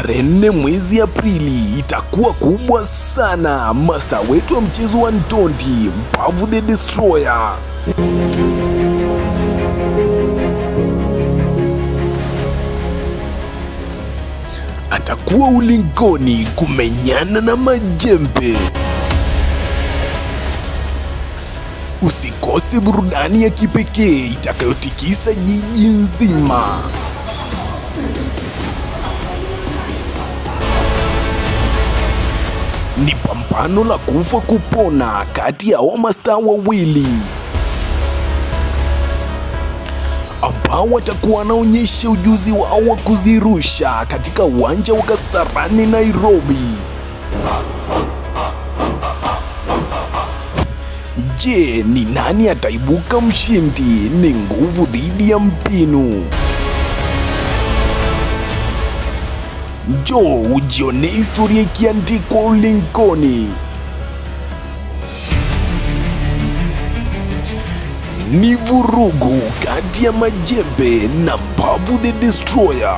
Tarehe 4 mwezi Aprili itakuwa kubwa sana. Master wetu wa mchezo wa ndondi Mbavu the Destroyer atakuwa ulingoni kumenyana na majembe. Usikose burudani ya kipekee itakayotikisa jiji nzima. Ni pambano la kufa kupona kati ya mastaa wawili ambao watakuwa wanaonyesha ujuzi wao wa kuzirusha katika uwanja wa Kasarani, Nairobi. Je, ni nani ataibuka mshindi? Ni nguvu dhidi ya mpinu. Njoo ujione historia ikiandikwa ulingoni. Ni vurugu kati ya majembe na Mbavu the Destroyer.